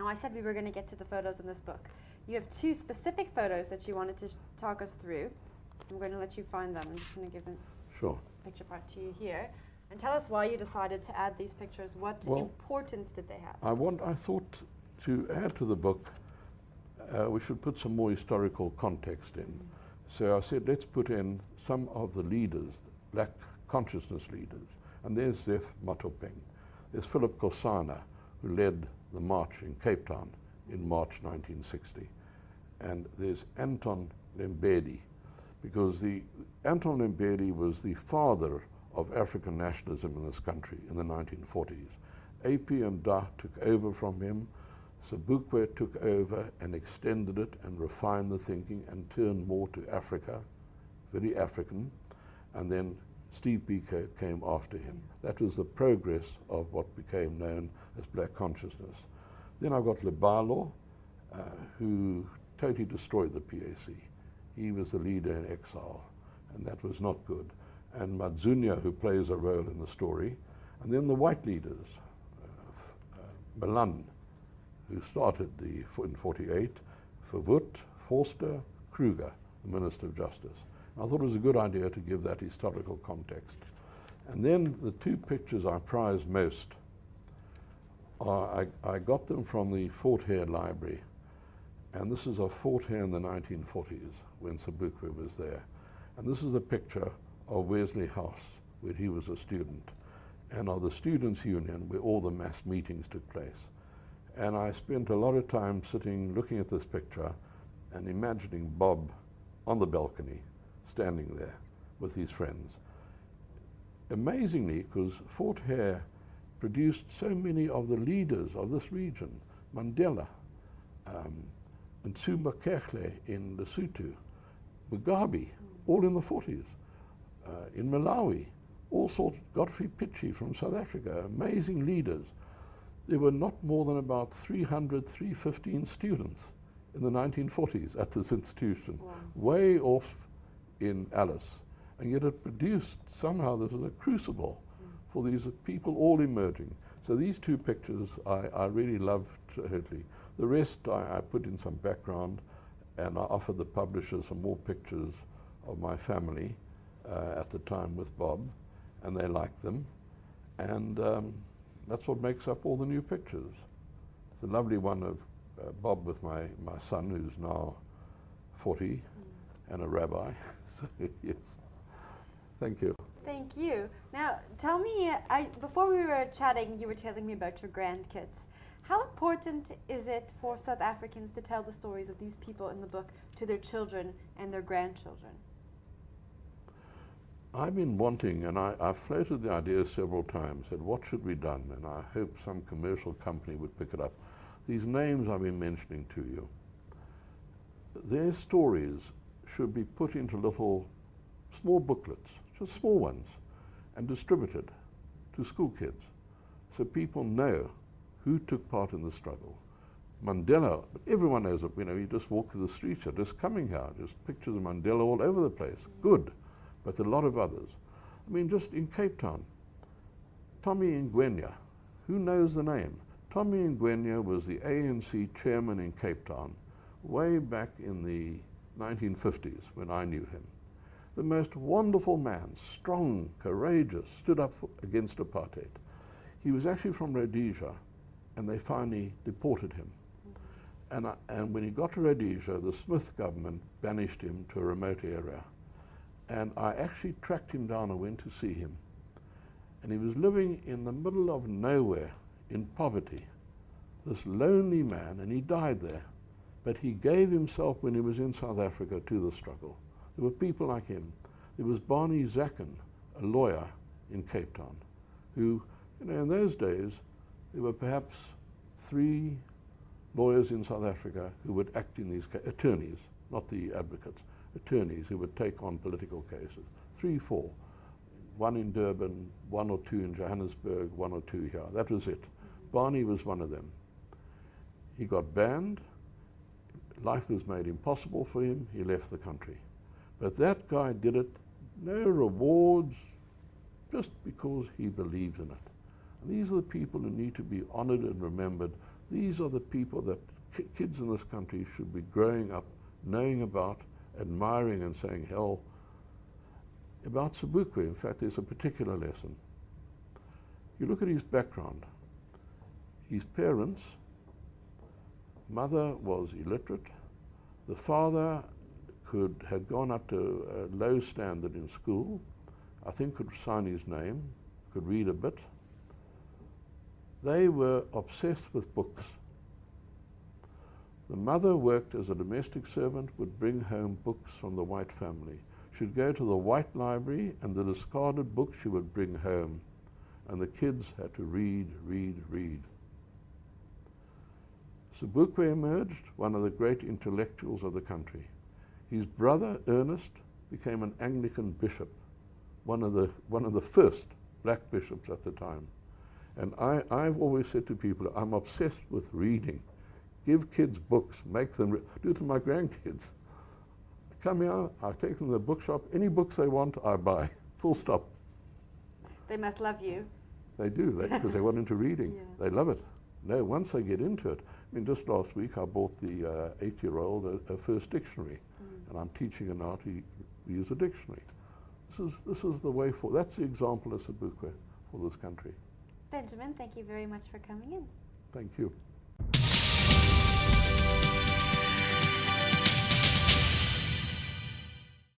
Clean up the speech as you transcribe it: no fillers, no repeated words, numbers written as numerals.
I said we were going to get to the photos in this book. You have two specific photos that you wanted to talk us through. I'm going to let you find them. I'm just going to give the picture part to you here. And tell us why you decided to add these pictures. What importance did they have? I thought to add to the book, we should put some more historical context in. So I said, let's put in some of the leaders, black consciousness leaders. And there's Zef Matopeng. There's Philip Kosana, who led the march in Cape Town in March 1960. And there's Anton Lembedi, because Anton Lembedi was the father of African nationalism in this country in the 1940s. AP and Da took over from him. Sibukwe took over and extended it and refined the thinking and turned more to Africa, very African. And then Steve Biko came after him. That was the progress of what became known as black consciousness. Then I've got Lebalo, who totally destroyed the PAC. He was the leader in exile, and that was not good. And Madzunya, who plays a role in the story. And then the white leaders, Milan, who started in 48, Verwoerd, Forster, Kruger, the Minister of Justice. And I thought it was a good idea to give that historical context. And then the two pictures I prize most are, I got them from the Fort Hare Library. And this is of Fort Hare in the 1940s, when Sibukwe was there. And this is a picture of Wesley House, where he was a student, and of the Students' Union, where all the mass meetings took place. And I spent a lot of time sitting, looking at this picture, and imagining Bob on the balcony, standing there with his friends. Amazingly, because Fort Hare produced so many of the leaders of this region, Mandela, Nsuma Kekle in Lesotho, Mugabe, all in the 40s. In Malawi, all sorts, Godfrey Pitchie from South Africa, amazing leaders. There were not more than about 315 students in the 1940s at this institution, way off in Alice. And yet it produced, somehow this was a crucible for these people all emerging. So these two pictures I really loved totally. The rest I put in some background, and I offered the publisher some more pictures of my family at the time with Bob, and they liked them. And that's what makes up all the new pictures. It's a lovely one of Bob with my son, who's now 40 and a rabbi. So yes, thank you. Thank you. Now, tell me, before we were chatting, you were telling me about your grandkids. How important is it for South Africans to tell the stories of these people in the book to their children and their grandchildren? I've been wanting, and I've floated the idea several times, said what should be done, and I hope some commercial company would pick it up. These names I've been mentioning to you, their stories should be put into little small booklets, just small ones, and distributed to school kids so people know who took part in the struggle. Mandela, but everyone knows it, you know, you just walk through the streets, you're just coming here, just pictures of Mandela all over the place, good, but a lot of others. I mean, just in Cape Town, Tommy Ngwenya, who knows the name? Tommy Ngwenya was the ANC chairman in Cape Town way back in the 1950s when I knew him. The most wonderful man, strong, courageous, stood up against apartheid. He was actually from Rhodesia, and they finally deported him. And when he got to Rhodesia, the Smith government banished him to a remote area. And I actually tracked him down and went to see him. And he was living in the middle of nowhere in poverty, this lonely man, and he died there. But he gave himself, when he was in South Africa, to the struggle. There were people like him. There was Barney Zacken, a lawyer in Cape Town, who, you know, in those days, there were perhaps 3 lawyers in South Africa who would act in these attorneys, not the advocates, attorneys who would take on political cases. 3, 4. 1 in Durban, 1 or 2 in Johannesburg, 1 or 2 here. That was it. Barney was one of them. He got banned. Life was made impossible for him. He left the country. But that guy did it, no rewards, just because he believed in it. And these are the people who need to be honored and remembered. These are the people that kids in this country should be growing up, knowing about, admiring and saying, hell, about Sibukwe, in fact, there's a particular lesson. You look at his background. His parents, mother was illiterate. The father had gone up to a low standard in school. I think could sign his name, could read a bit. They were obsessed with books. The mother worked as a domestic servant, would bring home books from the white family. She'd go to the white library, and the discarded books she would bring home. And the kids had to read, read, read. Sibukwe emerged, one of the great intellectuals of the country. His brother, Ernest, became an Anglican bishop, one of the first black bishops at the time. And I've always said to people, I'm obsessed with reading. Give kids books, make them do it to my grandkids. Come here, I take them to the bookshop, any books they want, I buy, full stop. They must love you. They do, because they want into reading. Yeah. They love it. No, once they get into it. I mean, just last week I bought the 8-year-old a first dictionary, and I'm teaching her now to use a dictionary. This is the way forward. That's the example of Sibukwe for this country. Benjamin, thank you very much for coming in. Thank you.